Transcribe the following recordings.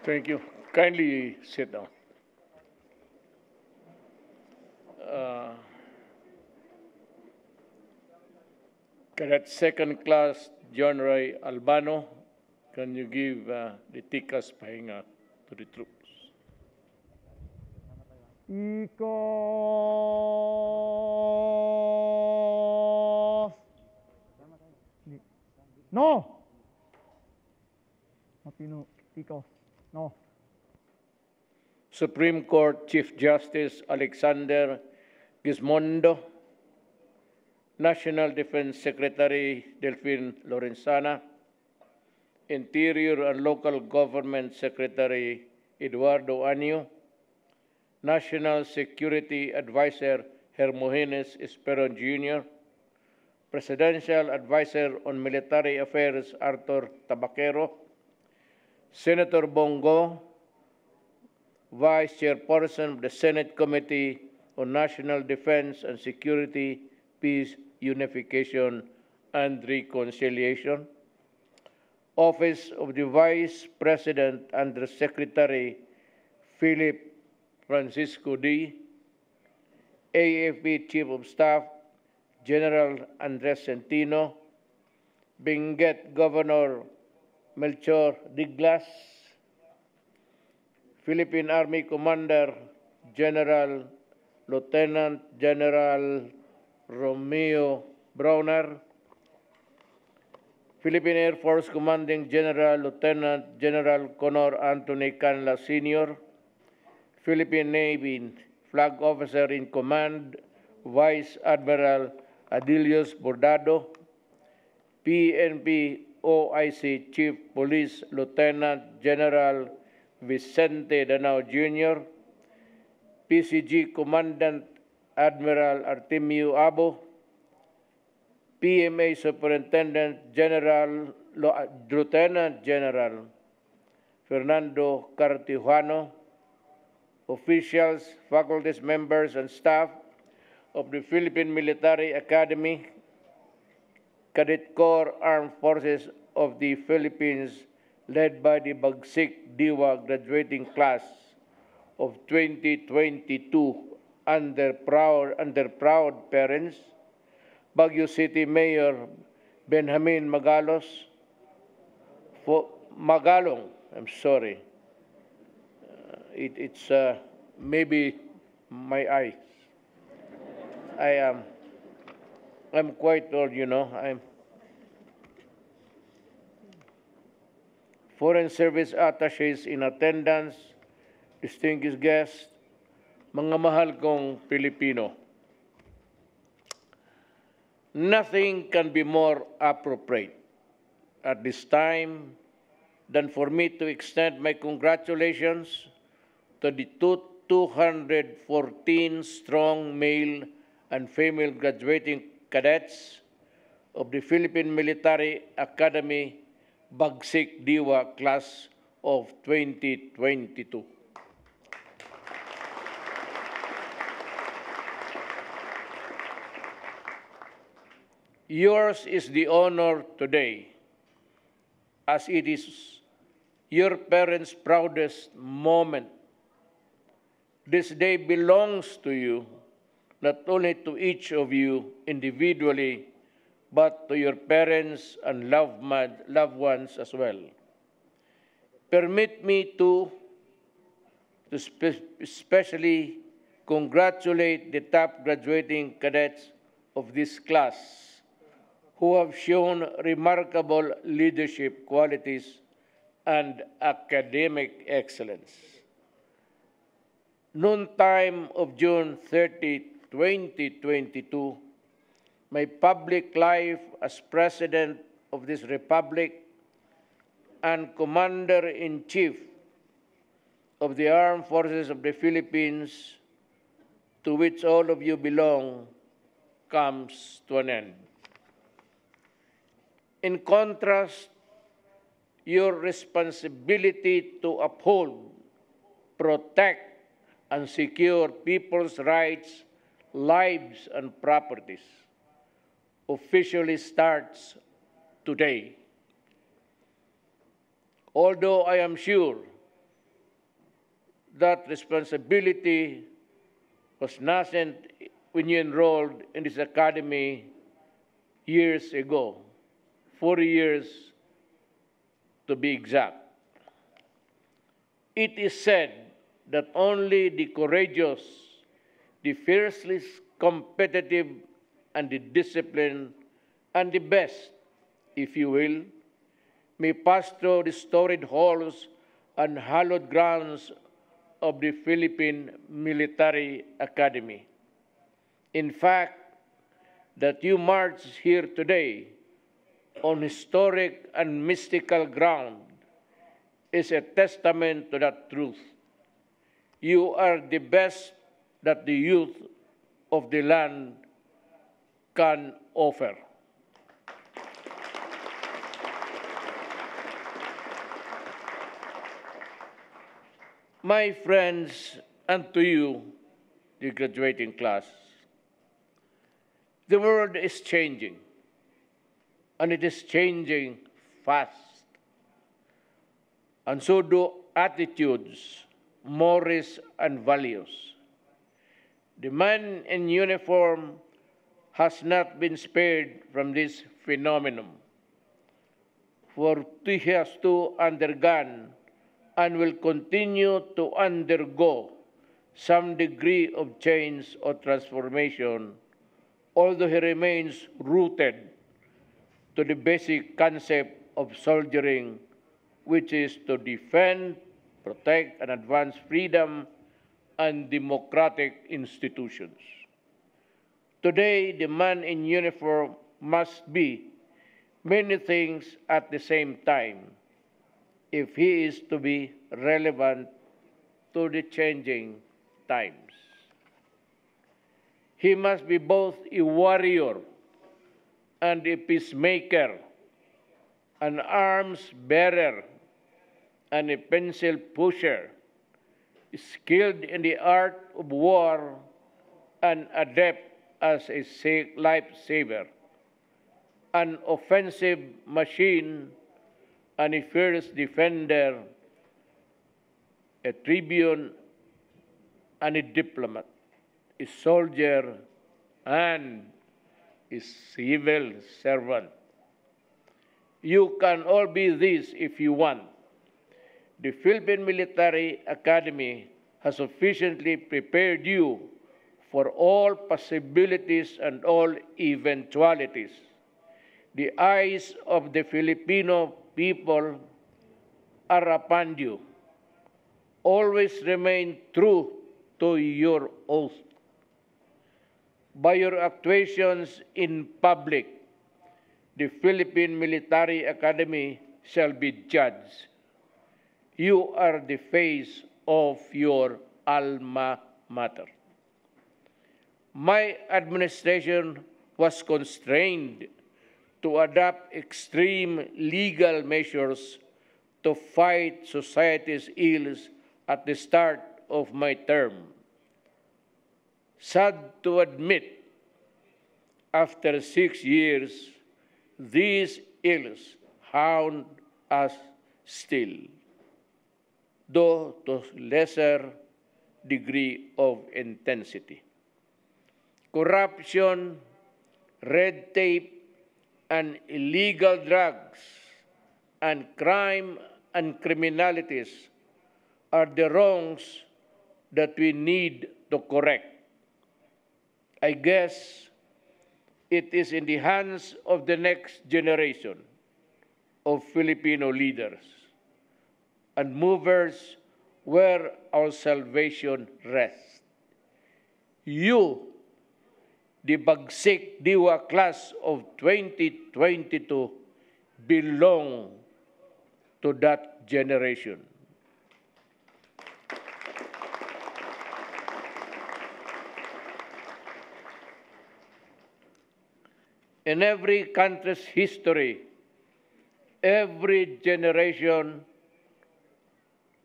Thank you. Kindly sit down. Cadet Second Class John Ray Albano, can you give the tikas pahinga to the troops? No. Matino, Iko. No. Supreme Court Chief Justice Alexander Gizmondo, National Defense Secretary Delphine Lorenzana, Interior and Local Government Secretary Eduardo Anyo, National Security Advisor Hermogenes Esperon Jr., Presidential Advisor on Military Affairs Arthur Tabaquero, Senator Bongo, Vice Chairperson of the Senate Committee on National Defense and Security, Peace, Unification, and Reconciliation, Office of the Vice President Under Secretary Philip Francisco D., AFP Chief of Staff General Andres Centino, Benguet Governor Melchor Diglas, Philippine Army Commander General Lieutenant General Romeo Browner, Philippine Air Force Commanding General Lieutenant General Conor Anthony Canla Sr., Philippine Navy Flag Officer in Command Vice Admiral Adilius Bordado, PNP OIC Chief Police Lieutenant General Vicente Danao Jr., PCG Commandant Admiral Artemio Abo, PMA Superintendent General Lieutenant General Fernando Cartijano, officials, faculties, members, and staff of the Philippine Military Academy, Cadet Corps Armed Forces of the Philippines, led by the BAGSIK DIWA graduating class of 2022 under proud parents, Baguio City Mayor Benjamin Magalong, I'm sorry. It's maybe my eyes. I'm quite old, you know. I'm Foreign Service Attaches in attendance, distinguished guests, mga mahal kong Pilipino. Nothing can be more appropriate at this time than for me to extend my congratulations to the 214 strong male and female graduating cadets of the Philippine Military Academy BAGSIK DIWA class of 2022. Yours is the honor today, as it is your parents' proudest moment. This day belongs to you, not only to each of you individually, but to your parents and loved ones as well. Permit me to especially congratulate the top graduating cadets of this class who have shown remarkable leadership qualities and academic excellence. Noontime of June 30, 2022, my public life as President of this Republic and Commander-in-Chief of the Armed Forces of the Philippines, to which all of you belong, comes to an end. In contrast, your responsibility to uphold, protect, and secure people's rights, lives, and properties officially starts today. Although I am sure that responsibility was nascent when you enrolled in this academy years ago, 40 years to be exact. It is said that only the courageous, the fiercely competitive, and the disciplined, and the best, if you will, may pass through the storied halls and hallowed grounds of the Philippine Military Academy. In fact, that you march here today on historic and mystical ground is a testament to that truth. You are the best that the youth of the land can offer. My friends, and to you, the graduating class, the world is changing, and it is changing fast. And so do attitudes, mores, and values. The man in uniform has not been spared from this phenomenon, for he has to undergone and will continue to undergo some degree of change or transformation, although he remains rooted to the basic concept of soldiering, which is to defend, protect, and advance freedom and democratic institutions. Today, the man in uniform must be many things at the same time if he is to be relevant to the changing times. He must be both a warrior and a peacemaker, an arms bearer and a pencil pusher, skilled in the art of war and adept as a lifesaver, an offensive machine and a fierce defender, a tribune and a diplomat, a soldier and a civil servant. You can all be this if you want. The Philippine Military Academy has sufficiently prepared you for all possibilities and all eventualities. The eyes of the Filipino people are upon you. Always remain true to your oath. By your actuations in public, the Philippine Military Academy shall be judged. You are the face of your alma mater. My administration was constrained to adopt extreme legal measures to fight society's ills at the start of my term. Sad to admit, after 6 years, these ills haunt us still, though to lesser degree of intensity. Corruption, red tape, and illegal drugs, and crime and criminalities are the wrongs that we need to correct. I guess it is in the hands of the next generation of Filipino leaders and movers where our salvation rests. You, the BAGSIK DIWA class of 2022, belong to that generation. In every country's history, every generation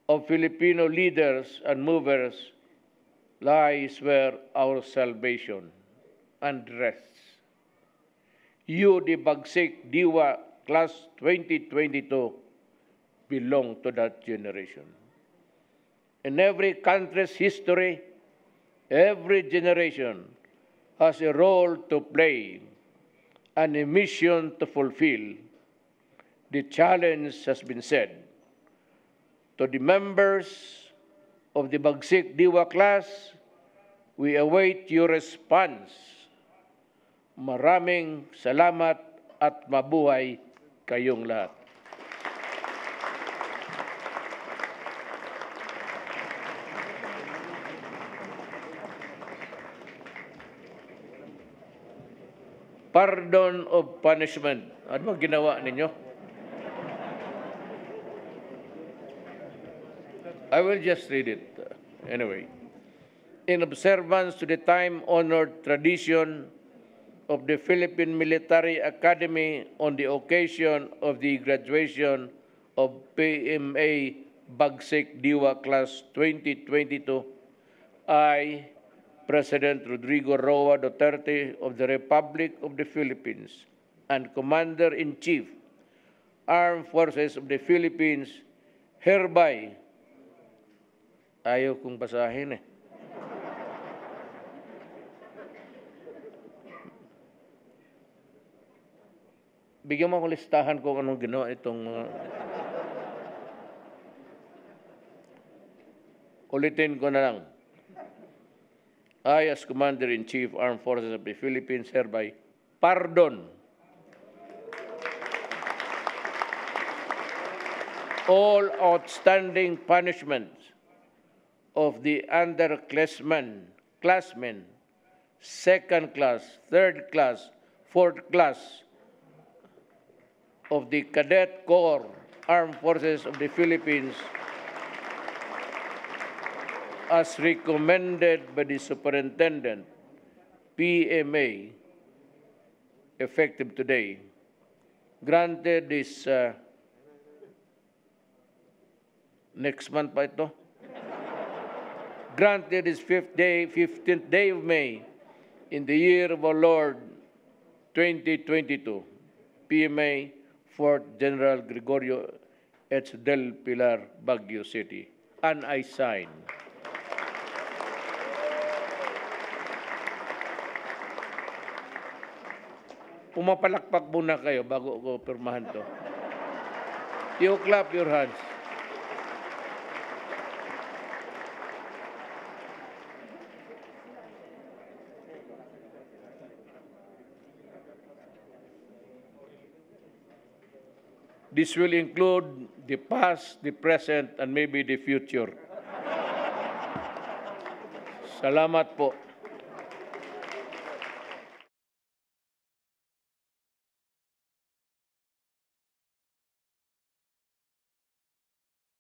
of Filipino leaders and movers lies where our salvation and rests. You, the BAGSIK DIWA class 2022, belong to that generation. In every country's history, every generation has a role to play and a mission to fulfill. The challenge has been said. To the members of the BAGSIK DIWA class, we await your response. Maraming salamat at mabuhay kayong lahat. Pardon of punishment. Ano ba ginawa ninyo? I will just read it anyway. In observance to the time-honored tradition of the Philippine Military Academy on the occasion of the graduation of PMA BAGSIK DIWA Class 2022, I, President Rodrigo Duterte of the Republic of the Philippines and Commander-in-Chief, Armed Forces of the Philippines, hereby, ayaw kong basahin eh. Bigyan mo akong listahan kung anong ginawa itong mga... Ulitin ko na lang. I, as Commander-in-Chief, Armed Forces of the Philippines, hereby pardon all outstanding punishments of the underclassmen, second class, third class, fourth class of the Cadet Corps, Armed Forces of the Philippines, as recommended by the Superintendent, PMA, effective today. Granted this next month pa ito. Granted this 15th day of May in the year of our Lord 2022. PMA, Fort General Gregorio H. del Pilar, Baguio City. And I sign. Pumapalakpak muna kayo bago ko pirmahan to. You clap your hands. This will include the past, the present, and maybe the future. Salamat po.